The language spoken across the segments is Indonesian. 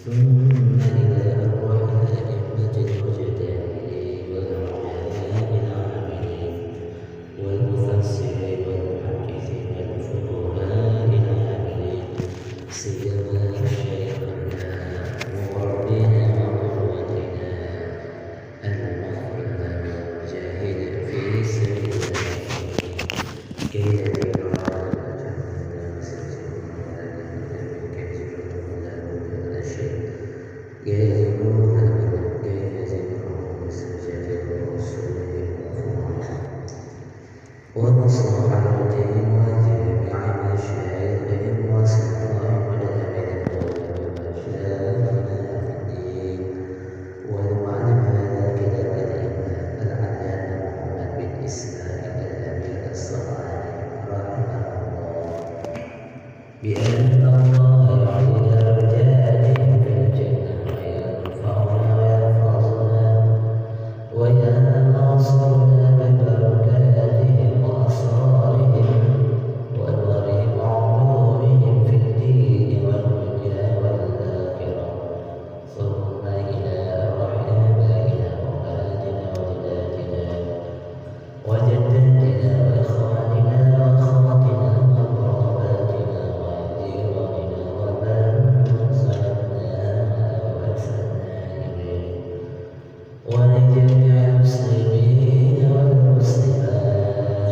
ثم إلى أرواح الأئمة المجتهدين والعلماء العاملين والمفسرين والمحدثين الفقهاء العاملين سيما شيخنا ومربينا وقدوتنا المخلد المجاهد في سبيل الله كي يدعو ونصر على الدين وجميع مشايخهم وسلطانهم والأمير ومشايخنا في الدين ونعلم هذا كتاب الإمام العلامة محمد بن إسماعيل الأمير الصنعاني رحمه الله بأن الله يعطي درجاتهم في الجنة ويرفعنا ويحفظنا وينصرنا ببركاتهم وأسرارهم ونريم عمرهم في الدين والدنيا والآخرة ثم إلى أرواح آبائنا وأمهاتنا وجداتنا وجداتنا وإخواننا وأخواتنا وقراباتنا وجيراننا ومن سلمنا وأحسنا إليه ولجميع المسلمين والمسلمات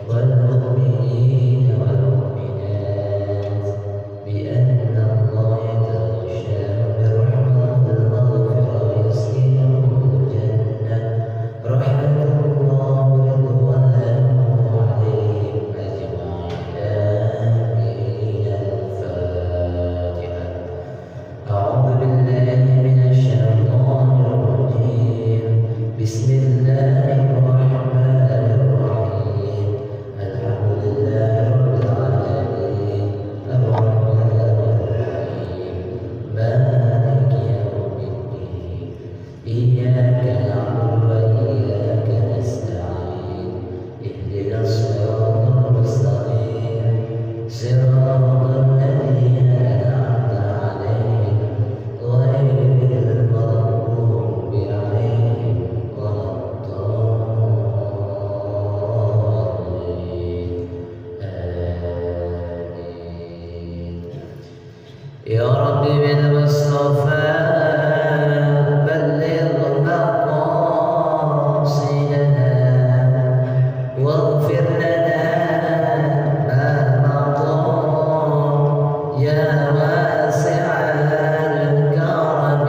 والمؤمنين والمؤمنات بأن الله يتغشاهم برحمة المغفرة ويسكنهم الجنة رحمة الله ورضوانه عليهم أجمعين آمين. الفاتحة. أعوذ بالله من الشيطان الرجيم. بسم الله الرحمن الرحيم. الحمد لله رب العالمين الرحمن الرحيم مالك يوم الدين إياك نعبد وإياك نستعين اهدنا الصراط المستقيم صراط الذين أنعمت عليهم غير المغضوب عليهم ولا الضالين آمين. يا رب بالمصطفى بلغ مقاصدنا واغفر لنا ما مضى يا واسع الكرم.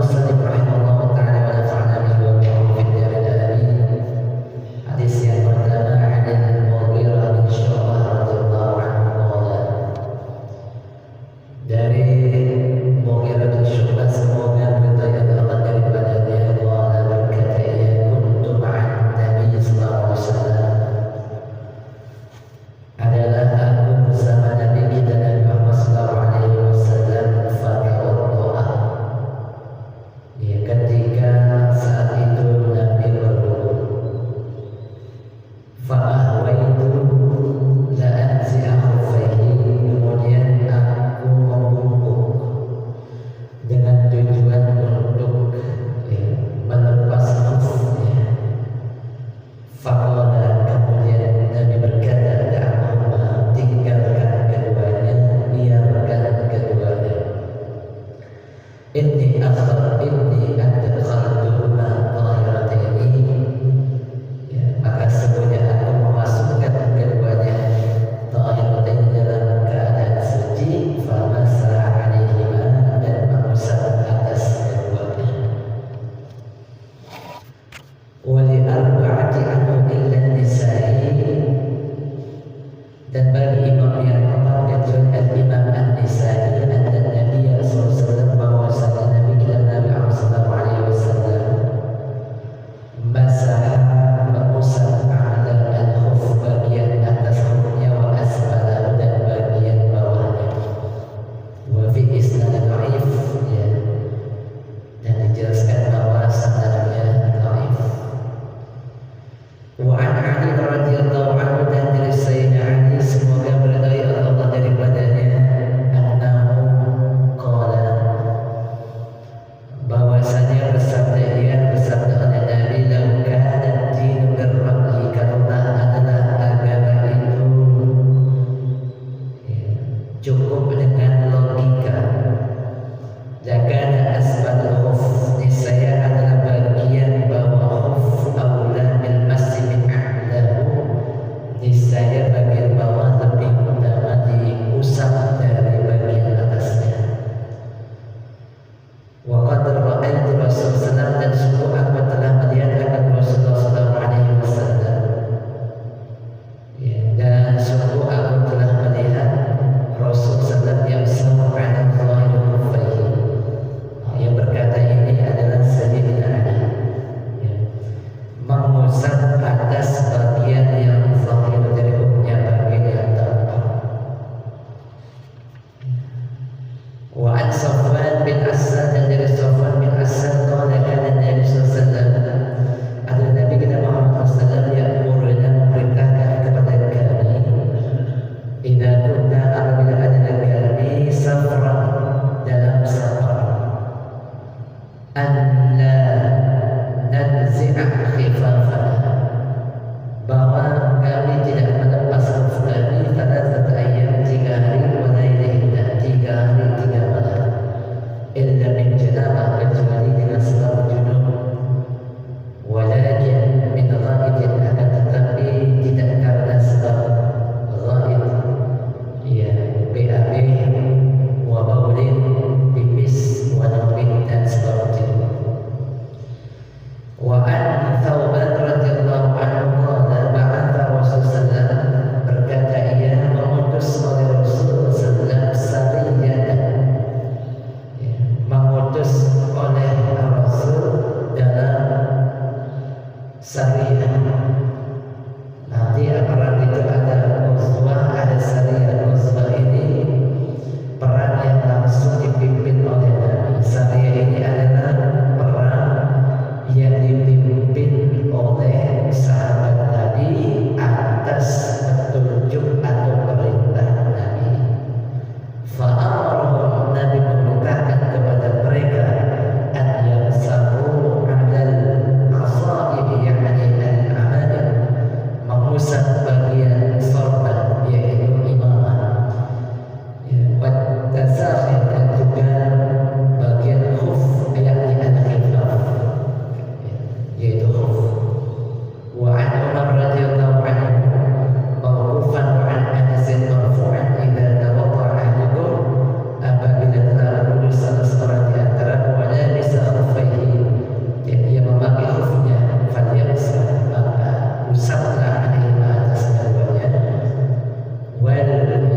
al-musannif rahimahullah ta'ala wa nafa'na bihi wa bihi fid darin amin. Hadis yang pertama hadis Mughirah bin Syu'bah radhiyallahu anhu qala, dari Mughirah bin Syu'bah, semoga berkah Allah daripada dia, qala berkata ia, kuntu ma'an Nabi sallallahu alaihi wasallam, adalah aku bersama Nabi kita Nabi Muhammad sallallahu alaihi wasallam, fatawaddo'a, ya, ketika saat itu Nabi berwudu, fa'ahwaitu la anzi'a khuffaihi, kemudian aku membungkuk dengan tujuan untuk melepas khufnya. Faqala, kemudian Nabi berkata, da'ahuma, tinggalkan keduanya, biarkan keduanya. Inni adkhaltuhuma tahirataini, ya, maka sesungguhnya aku memasukkan keduanya tahirataini dalam keadaan suci, famasaha alaihima, dan mengusap atas keduanya. Wali arba'ati anhu illa nisa'i, dan bagi imam yang empat kecuali al-imam an-Nisa'i, anna Nabi sallallahu alaihi wasallam, bahwasanya Nabi kita Nabi sallallahu alaihi wasallam, masaha, mengusap, ala al-khuf, bagian atas khufnya, wa asfalahu, dan bagian bawahnya. Wa fi isnad dhaif, ya, dan dijelaskan bahwa sanadnya dhaif. Wa an Ali radhiyallahu anhu, dan dari Sayyidina Ali, semoga beridai Allah daripadanya, annahu qala, bahwasanya bersabda oleh Nabi, lau kana dinu birra'yi, karena adalah agama itu cukup dengan logika, lakana asfalul khuf, niscaya adalah bagian bawah khuf, aula bil masjid min a'lahu, niscaya bagian bawah lebih utama diusap dari bagian atasnya. Wa qad ra'aitu Rasulullah, dan sungguh aku telah melihat akan Rasulullah sallallahu alaihi wasallam, ya, dan sungguh aku telah melihat Rasul sallallahu alaihi wasallam ala dhahir khuffaihi, yang berkata ini adalah Sayyidina Ali, ya, mengusap atas bagian yang zahir dari khufnya, bagian yang tampak. Wa an Safwan bin Asad, dan dari Safwan bin Asad, qala kana Nabi sallallahu alaihi wasallam, ada Nabi kita Muhammad sallallahu alaihi wasallam, ya'muruna, memerintahkan kepada kami, idza kunna, apabila adalah kami safran, dalam safar, an la nanzi'a khifafana, bahwa kami tidak melepas khuf kami, thalathata ayyam, 3 hari, wa lailaihinna, 3 hari 3 malam, illa min janabah, kecuali dengan sebab junub, walakin min ghaidin, akan tetapi tidak karena sebab ghaid, ya,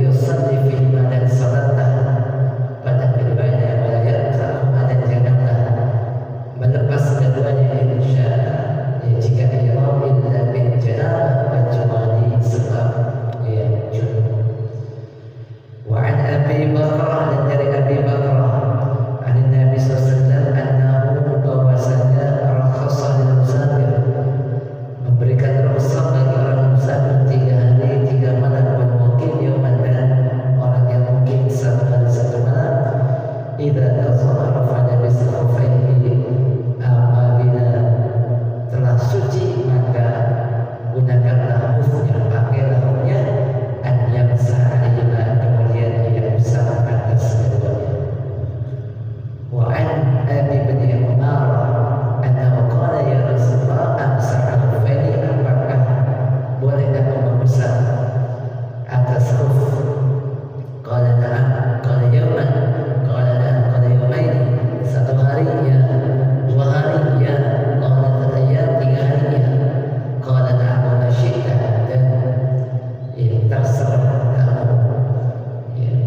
yusalli fi badan salatah, pada keduanya wala yarka'u, dan janganlah melepas keduanya insya jika ihram illa bil janabah, kecuali sebab junub. Wa an Abi Bakrah, dan dari Abi Bakrah an Nabi sallallahu alaihi wasallam annahu, bahwasanya rakhasa lil musafir, memberikan rukhsah bagi orang musafir 3 hari 3 malam, wal muqim yawman, dan orang yang mukim 1 hari 1 malam, idza tazahara fa labisa khufaihi, apabila telah suci maka gunakanlah khufnya, pakailah khufnya, an yamsah alaiha, kemudian ia usap atas keduanya. Wa an Abi bin Umar annahu qala ya Rasulullah amsah al-khufaini, apakah boleh aku mengusap atas khuf? Qala na'am, qala yawman, qala na'am, qala yawmaini, 1 hari ya, 2 hari ya, qala 3 ayyam, 3 hari ya, qala na'am wa ma syi'ta, dan terserah kamu.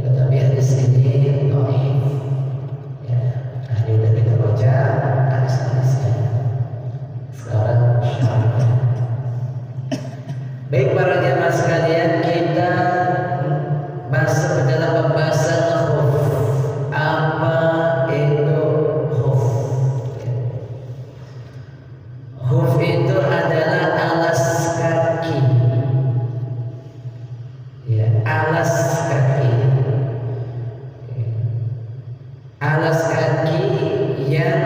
Tetapi hadis ini dhaif. Tadi udah kita baca hadis-hadisnya. Sekarang syarahnya. Baik para jemaah sekalian, kita masuk ke dalam pembahasan khuf. Apa itu khuf? Khuf itu adalah alas kaki. Alas kaki. Alas kaki yang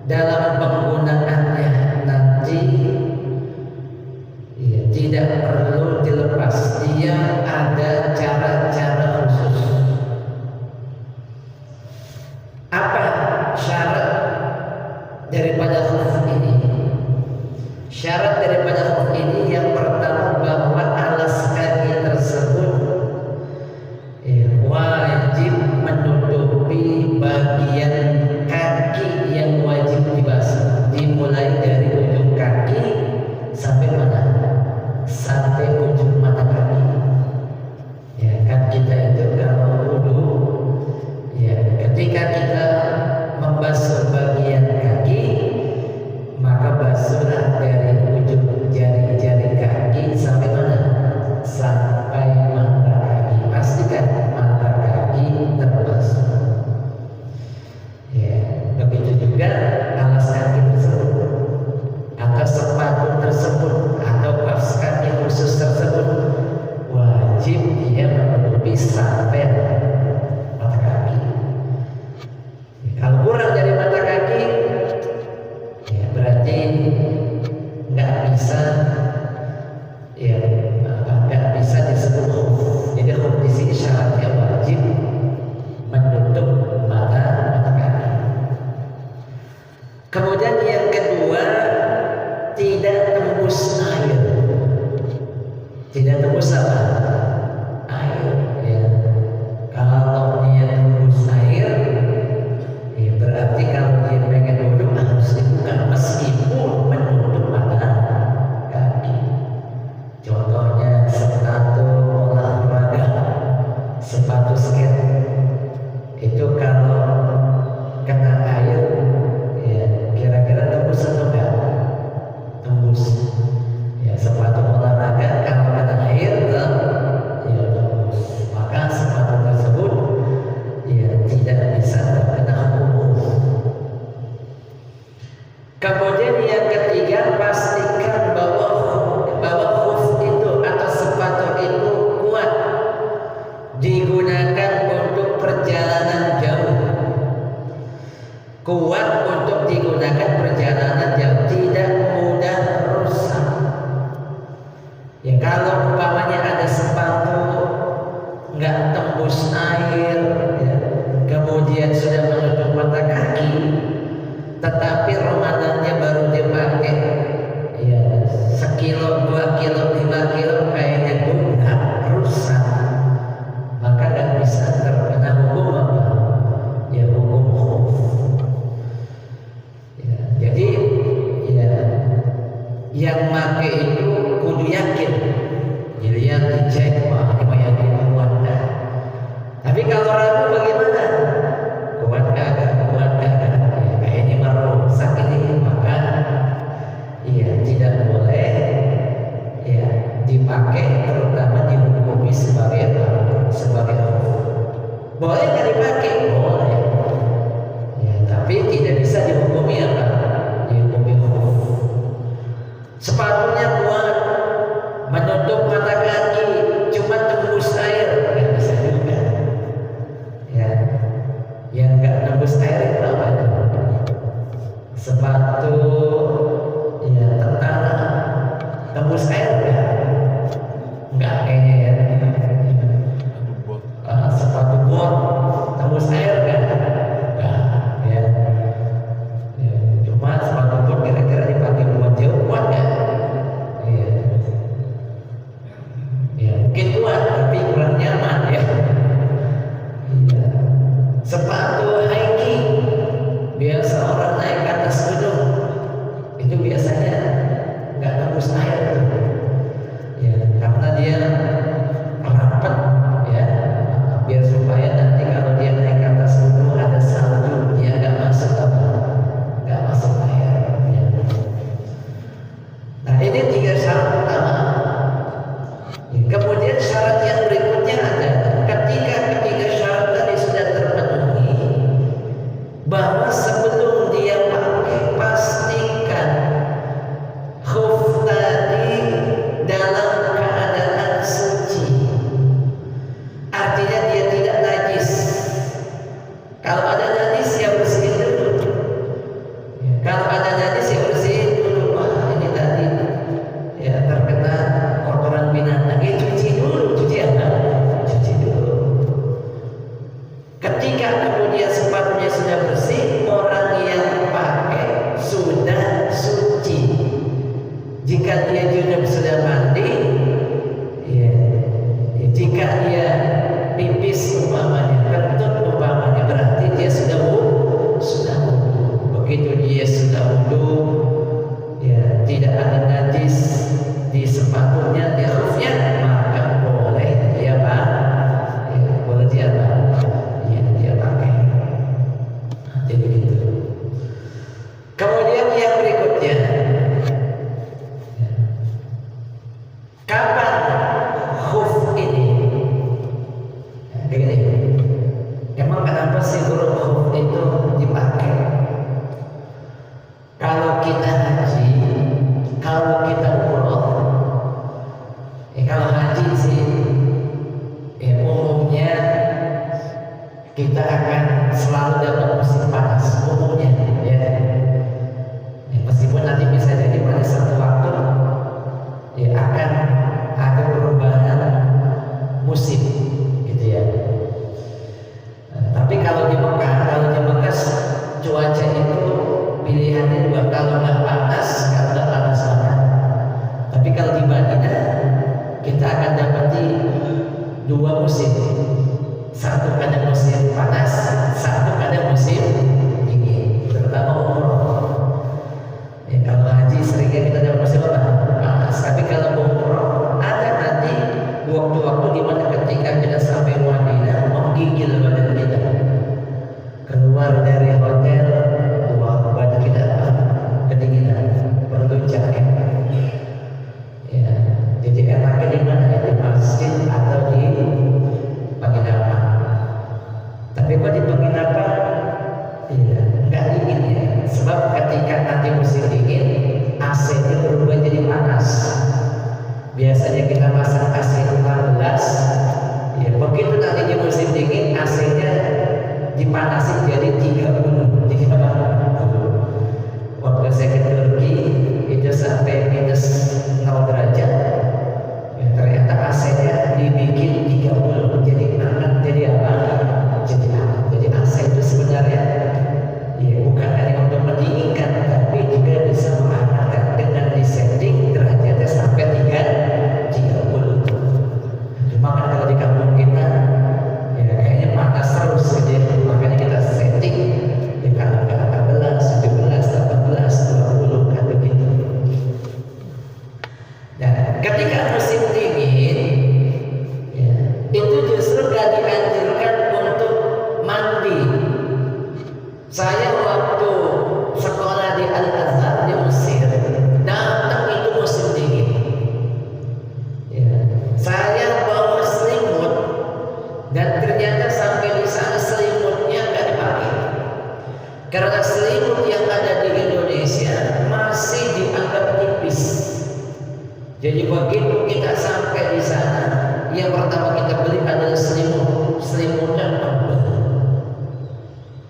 dalam penggunaannya nanti tidak perlu dilepas. Dia ada cara-cara khusus. Apa syarat daripada khuf ini? Syarat daripada khuf ini yang pertama bahwa alas kaki tersebut wajib menutupi bagian kaki yang wajib dibasuh, dimulai dari ujung kaki sampai mana? Sampai ujung mata kaki. Kan kita itu kalau wudu, ketika kita membasuh bagian kaki, maka basuhlah dari ujung jari-jari kaki sampai mana? Sampai mata kaki. Pastikan mata kaki terbasuh. Begitu juga alas kaki tersebut, atau sepatu tersebut, atau kaos kaki khusus tersebut, wajib dia menutupi sampai mata kaki. Kalau kurang dari mata kaki, berarti nggak bisa, nggak bisa disebut khuf. Jadi khuf di sini syaratnya wajib menutup mata kaki. Kemudian yang kedua, tidak tembus air. Tidak tembus apa? Air. Kalau dia tembus air, berarti kalau dia pengen duduk harus dibuka meskipun menutup mata kaki. Contohnya sepatu olahraga, sepatu skate, itu kalau kena air, kira-kira tembus atau enggak? Tembus. Sepatu olahraga kalau kena air, tembus. Maka sepatu tersebut tidak bisa terkena hukum. Kemudian yang ketiga, pastikan bahwa khuf itu atau sepatu itu kuat, digunakan untuk perjalanan jauh. Kuat untuk digunakan perjalanan jauh, tidak mudah rusak. Kalau umpamanya ada sepatu nggak tembus air, kemudian sudah menutup mata kaki, tetapi Ramadannya baru dipakai, 1 kilo, 2 kilo, 5 kilo, kayaknya udah rusak, maka nggak bisa terkena hukum apa? Hukum khuf. Jadi yang pakai itu kudu yakin, dilihat, dicek, wah ini Boleh nggak dipakai? Boleh. Ya, tapi tidak bisa dihukumi apa? Dihukumi khuf. Sepatunya kuat, menutup mata kaki, cuma tembus air, nggak bisa juga. Ya, yang nggak tembus air itu apa? Sepatu ya tentara tembus air nggak kayaknya ya. Sepatu bot tembus air nggak ya. Ya, cuma sepatu bot kira-kira dipakai buat jauh kuat nggak? Ya. Ya mungkin kuat tapi kurang nyaman ya. Ya. Sepatu hiking biasa orang naik ke atas gunung itu biasanya nggak tembus air ya, karena dia rapat ya, biar supaya nanti kalau dia naik ke atas gunung ada salju dia nggak masuk air ya. Nah ini 3 syarat pertama ya. Kemudian syarat yang berikutnya adalah ketika ketiga syarat tadi sudah terpenuhi, bahwa sebelum dia pakai pastikan khuf tadi dalam keadaan suci. Artinya dia tidak najis. Kalau ada najis ya bersihin dulu. Kalau ada najis ya bersihin dulu. Wah ini tadi ya terkena kotoran binatang. Cuci dulu, cuci apa? Cuci dulu. Ketika kemudian sepatunya sudah bersih, orang yang pakai sudah suci. Jika dia junub sudah mandi, ya, jika dia pipis umpamanya, kentut umpamanya, berarti dia sudah wudu. Begitu dia sudah wudu, ya tidak ada najis di sepatunya, di khufnya, maka boleh dia pakai. Ya, boleh dia pakai. Ya, dia pakai. Jadi gitu. Kemudian yang berikutnya, kapan khuf ini? Begini, emang kenapa sih huruf khuf itu dipakai? Kalau kita haji, kalau kita umroh, kalau haji sih, umumnya kita akan selalu dapat musim panas, umumnya, ya. Meskipun nanti bisa jadi pada satu waktu, ya akan ada perubahan musim, gitu ya. Tapi kalau di Mekah cuaca itu pilihannya dua, kalau nggak panas, kalau nggak panas banget. Tapi kalau di Madinah kita akan dapati 2 musim. Satu pada musim panas, satu pada musim dingin, terutama umroh. Ya, kalau haji seringnya kita dapat musim apa? Panas. Tapi kalau umroh ada nanti waktu-waktu di mana ketika kita sampai Madinah menggigil badan kita, keluar dari hotel, wah badan kita kedinginan, perlu jaket. Ya, jadi enaknya di mana? Di masjid atau di penginapan. Tapi kok di penginapan ya nggak dingin ya, sebab ketika nanti musim dingin AC-nya berubah jadi panas. Biasanya kita pasang AC 14, ya begitu nanti di musim dingin AC-nya dipanasi jadi 30. Jadi apa? Waktu saya ke Turki itu sampai -0 derajat. Ya, ternyata AC-nya dibikin 30, jadi hangat. Jadi apa? Jadi hangat. Jadi AC itu sebenarnya ya bukan hanya untuk mendinginkan, tapi juga bisa menghangatkan dengan disetting derajatnya sampai 30. Cuma kan kalau di kampung kita ya kayaknya panas terus, jadi makanya kita setting ya kalau nggak 14, 17, 18, 20 kan begitu. Dan ketika musim dingin ya, itu justru gak dianjurkan untuk mandi. Saya waktu sekolah di Al-Azhar di Mesir, datang itu musim dingin. Ya, saya bawa selimut dan ternyata sampai di sana Karena selimut yang ada di Indonesia masih dianggap tipis. Jadi begitu kita sampai di sana, yang pertama kita beli adalah selimutnya tebal.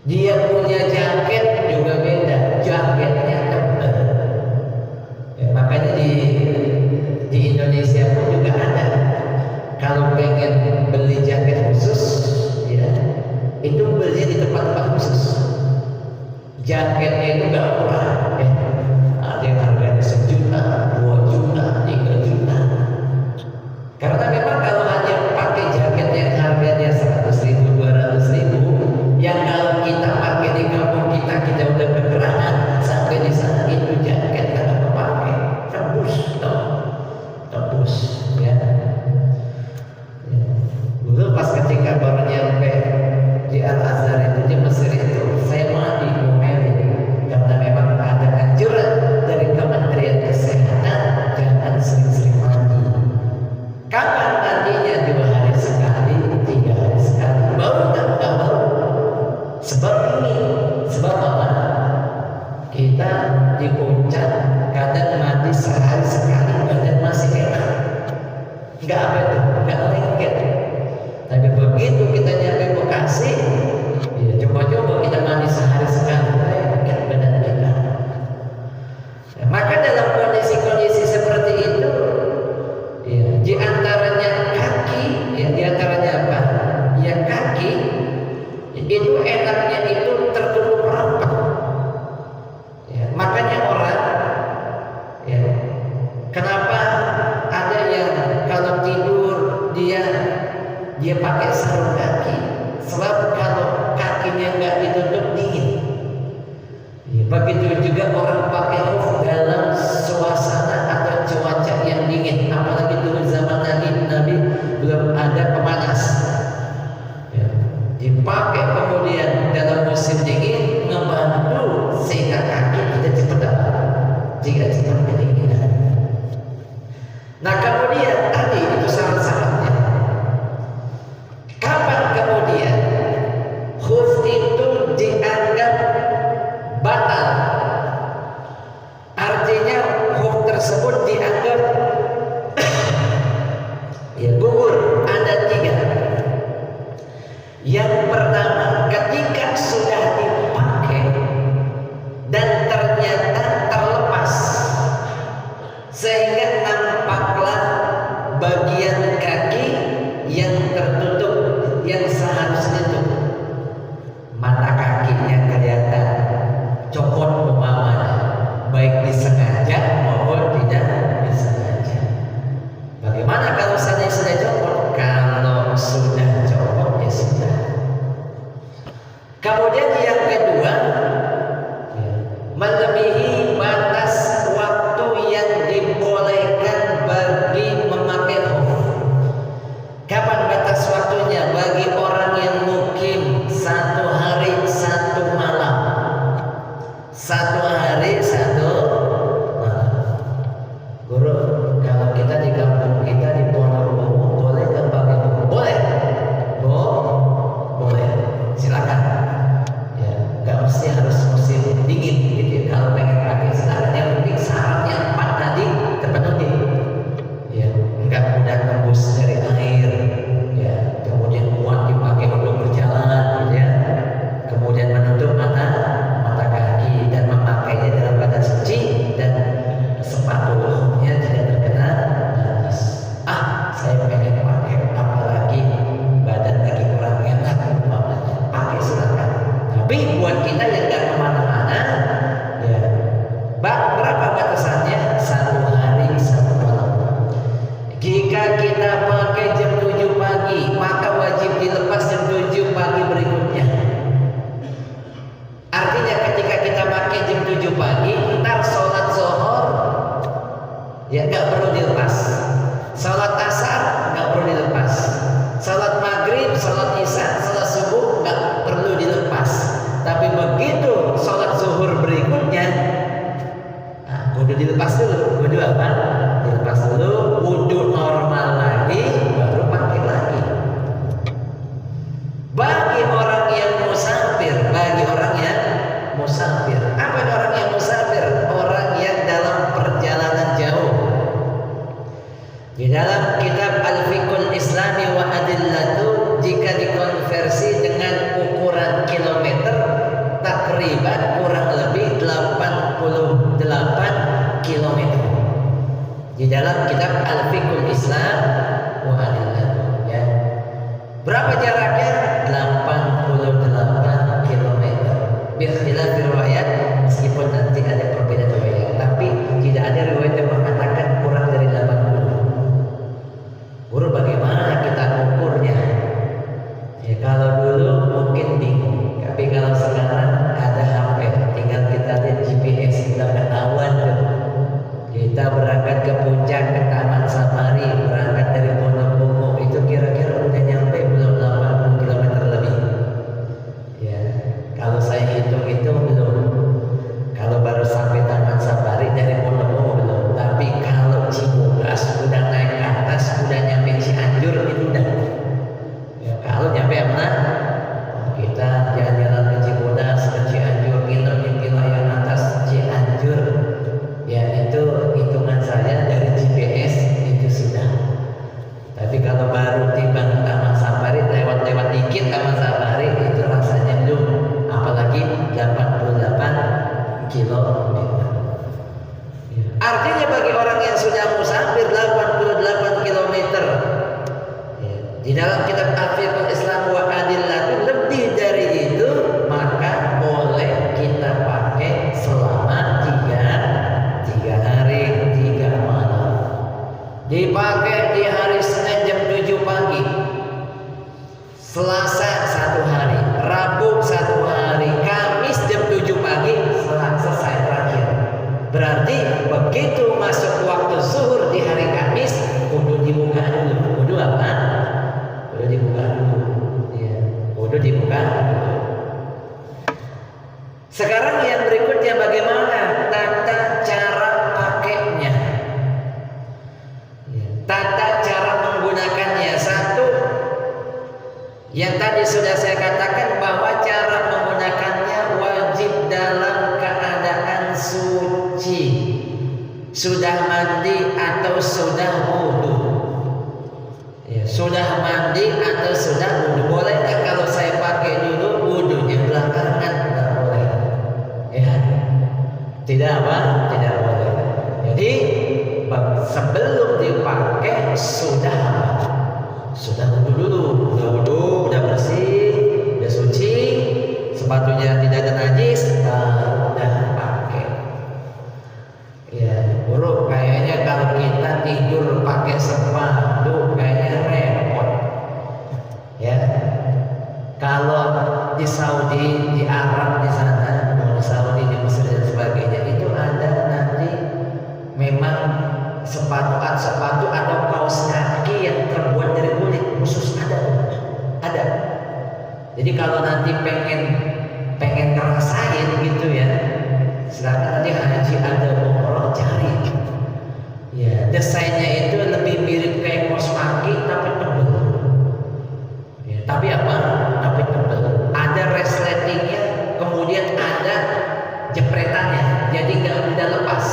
Dia punya jaket juga beda, jaketnya tebal. Ya, makanya di Indonesia pun juga ada. Kalau pengen beli jaket khusus, ya itu beli di tempat-tempat khusus. Jaketnya itu nggak murah, ya. Ada yang harganya 1 juta, 2 juta, 3 juta. Karena memang kalau hanya pakai jaket yang harganya 100.000, 200.000, yang kalau kita pakai di kampung kita udah kegerahan sampai di sana itu jaket nggak kepake, tebus, tebus, ya. Dulu pas ketika baru nyampe di Al-Azhar itu di Mesir itu, saya mandi ngomelin karena memang ada anjuran dari Kementerian Kesehatan jangan sering-sering mandi. Kapan mandinya? 2 hari sekali, 3 hari sekali. Baru tak baru. Sebab ini, sebab apa? Kita di puncak kadang mandi sehari sekali badan masih enak, nggak apa itu, nggak lengket. Tapi begitu kita nyampe Bekasi, ya coba-coba kita mandi sehari sekali, lengket badan kita. Ya, maka dalam kondisi-kondisi seperti itu, ya, di antaranya kaki, ya di antaranya apa? Ya kaki itu enaknya itu tertutup rapat. Ya, makanya orang, ya, kenapa ada yang kalau tidur dia pakai sarung kaki? Sebab kalau kakinya nggak ditutup dingin. Ya, begitu juga orang pakai huf dalam suasana atau cuaca yang dingin. Apalagi dulu zaman Nabi belum ada pemanas. Ya, dipakai kemudian dalam musim dingin ngebantu sehingga kaki tidak cepat kedinginan. Nah kemudian tadi itu syarat-syaratnya. Kapan kemudian khuf itu dianggap batal? Artinya khuf Berapa jaraknya? 88 km. Bikhtilaf riwayat, meskipun nanti ada perbedaan riwayat, tapi tidak ada riwayat yang mengatakan kurang dari 80. Guru, bagaimana kita ukurnya? Ya, kalau dulu mungkin bingung, tapi kalau sekarang ada HP, tinggal kita lihat GPS, kita ketahuan tuh. Kita berangkat ke puncak, ke Taman Safari, berangkat dari Ponorogo, itu kira-kira udah nyampe belum 80 km lebih. Ya, kalau saya hitung itu belum. Kalau baru sampai Taman Safari dari Ponorogo belum. Tapi kalau Cibodas udah naik ke atas, udah nyampe Cianjur, itu udah. Ya, kalau nyampe mana? Kita jalan-jalan ke Cibodas, ke Cianjur, nginep di wilayah atas Cianjur. Ya, itu hitungan saya dari GPS itu sudah. Tapi kalau baru tiba di Taman Safari, lewat-lewat dikit Taman Safari, itu rasanya belum. Apalagi 88 km. Artinya bagi orang yang sudah musafir 88 km, di dalam kitab Al-Fiqhul Islam wa Adillatu, lebih dari itu maka boleh kita pakai selama 3 hari 3 malam. Dipakai di hari Senin jam 7 pagi, Selasa 1 hari, Rabu 1 hari, Kamis jam 7 pagi, selesai terakhir. Berarti begitu masuk waktu zuhur di hari Kamis, kudu dibuka dulu. Kudu apa? Kudu dibuka dulu. Ya, kudu dibuka dulu. Sekarang yang berikutnya, bagaimana tata cara pakainya? Ya, tata cara menggunakannya. Satu, yang tadi sudah saya katakan bahwa cara menggunakannya wajib dalam keadaan suci, sudah mandi atau sudah wudu. Ya, sudah mandi atau sudah wudu. Boleh nggak kalau saya pakai dulu wudunya belakangan? Nggak boleh. Ya, tidak apa? Tidak boleh. Jadi sebelum dipakai sudah wudu dulu. Udah wudu, udah bersih, udah suci, sepatunya tidak ada najis, udah pakai. Ya, Bro, kayaknya kalau kita tidur pakai sepatu kayaknya repot. Ya, kalau di Saudi, di Arab, di sana, di Saudi, di Mesir dan sebagainya, itu ada nanti memang sepatu atau kaos kaki yang terbuat dari kulit khusus, ada. Jadi kalau nanti pengen ngerasain gitu ya, silakan nanti haji ada umroh cari. Ya, desainnya itu lebih mirip kayak kaos kaki tapi tebal. Ya, tapi apa? Tapi tebal. Ada resletingnya, kemudian ada jepretannya, jadi nggak mudah lepas.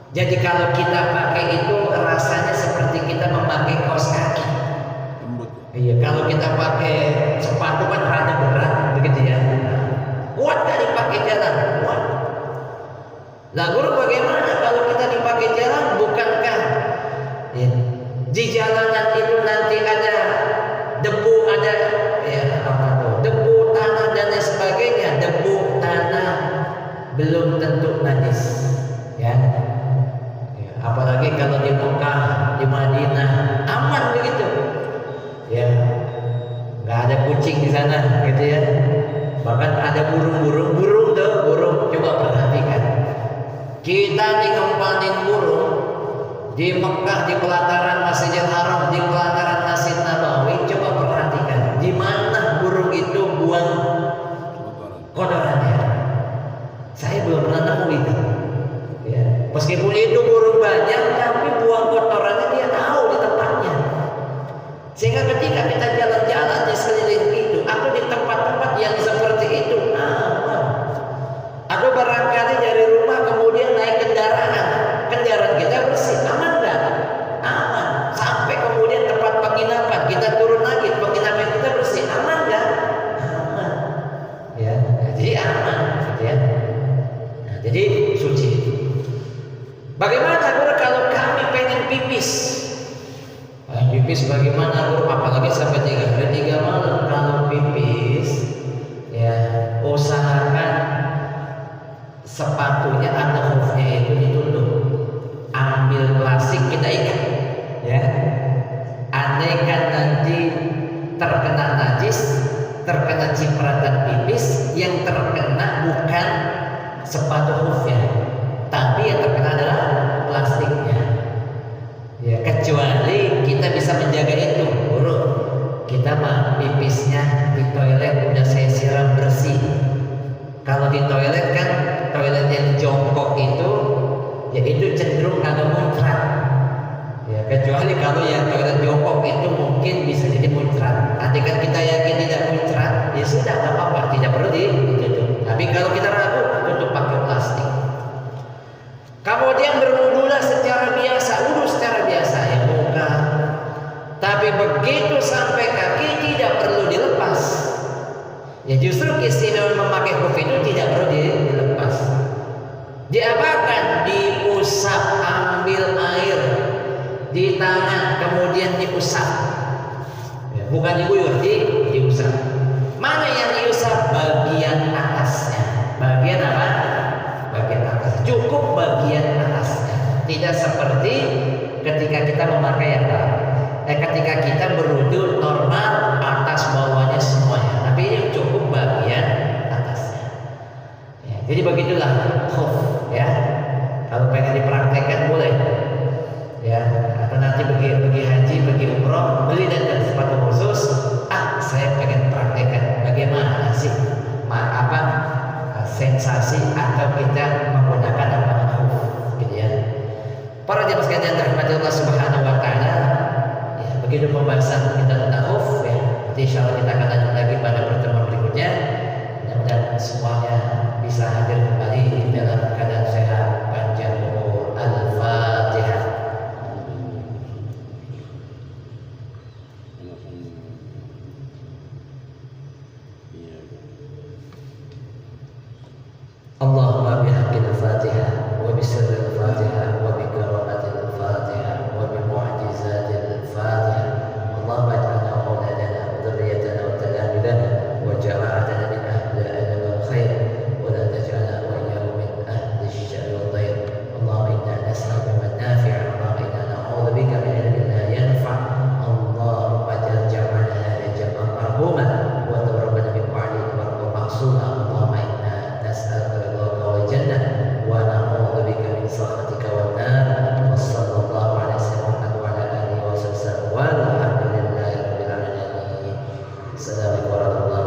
Jadi kalau kita pakai itu rasanya seperti kita memakai kaos kaki. Iya, kalau kita pakai sepatu kan rada berat begitu ya. Kuat nggak dipakai jalan? Kuat. Lah Guru, bagaimana kalau kita dipakai jalan? Bukankah ya, di jalanan itu nanti ada debu, ada ya apa tuh? Debu, tanah dan lain sebagainya. Debu, tanah belum tentu najis. Ya. Apalagi kalau di Mekah, di Madinah, aman begitu. Ya, nggak ada kucing di sana, gitu ya. Bahkan ada burung tuh, burung. Coba perhatikan. Kita dikempanin burung di Mekah, di pelataran Masjidil Haram, di pelataran Masjid Nabawi. Coba perhatikan, di mana burung itu buang kotorannya. Saya belum pernah nemu itu. Ya, meskipun itu burung banyak, tapi buang kotorannya dia tahu di tempatnya. Sehingga ketika kita jalan-jalan di sekeliling itu atau di tempat-tempat yang seperti itu, aman. Atau barangkali dari rumah kemudian naik kendaraan kita bersih, aman nggak? Aman. Sampai kemudian tempat penginapan kita turun lagi, penginapan kita bersih, aman nggak? Aman. Ya, jadi aman, gitu ya. Nah, jadi suci. Bagaimana kalau kami pengen pipis? pipis bagaimana guru, apalagi sampai 3 hari 3 malam. Kalau pipis ya usahakan sepatunya atau hoofnya itu ditutup, ambil plastik kita ikat ya. Andaikan nanti terkena najis, terkena cipratan pipis, yang terkena bukan sepatu hoofnya, tapi yang terkena adalah plastiknya ya. Kecuali kita bisa menjaga itu, guru, kita mah pipisnya di toilet udah saya siram bersih. Kalau di toilet kan, toilet yang jongkok itu ya itu cenderung agak muncrat ya. Kecuali kalau yang toilet jongkok itu mungkin bisa jadi muncrat. Nanti kan kita yakin tidak muncrat, ya sudah, nggak apa-apa, tidak perlu ditutup. Tapi kalau kita ragu, tutup pakai plastik. Kemudian berwudulah secara biasa, wudhu secara biasa ya muka. Tapi begitu sampai kaki tidak perlu dilepas. Ya justru keistimewaan memakai hoof itu tidak perlu dilepas. Diapakan? Diusap, ambil air di tangan kemudian diusap. Ya, bukan diguyur, diusap. Mana yang diusap? Bagian atasnya. Bagian apa? Bagian atas. Cukup bagian atasnya. Tidak seperti ketika kita memakai apa? Ketika kita berwudu normal atas bawahnya semuanya. Tapi ini cukup bagian atasnya. Ya, jadi begitulah hoof ya. Kalau pengen dipraktekkan boleh. Ya, atau nanti pergi haji, pergi umroh, beli dan sepatu khusus. Saya pengen praktekkan bagaimana sih sensasi atau kita menggunakan hoof gitu ya. Para jemaah sekalian yang dirahmati Allah Subhanahu wa taala, ya, begitu pembahasan kita tentang hoof ya. Nanti insyaallah kita akan lanjut lagi pada pertemuan berikutnya. Mudah-mudahan semuanya bisa hadir kembali dalam keadaan sehat panjang umur. Al-Fatihah. Allahumma bihaqqil Fatihah wa bisirril Fatihah wa bikaramatil Fatihah wa bimu'jizatil Fatihah. Allahumma ij'alna wa auladana wa dhurriyyatana wa talamidana wa ja'alna min ahli al-ilm wal khair wa la taj'alna wa iyyahum min ahli asy-syarri wal dhair. Allahumma inna nas'aluka ilman nafi'an, Allahumma inna na'udzu bika min ilmin la yanfa'. Allahumma ij'al jam'ana hadha jam'an marhuman wa tabarrakna min ba'dihi wa ma'suma. Allahumma inna nas'aluka الجنة ونعوذ بك من سخطك والنار. وصلى الله على سيدنا محمد وعلى آله وصحبه وسلم والحمد لله رب العالمين. السلام عليكم ورحمة الله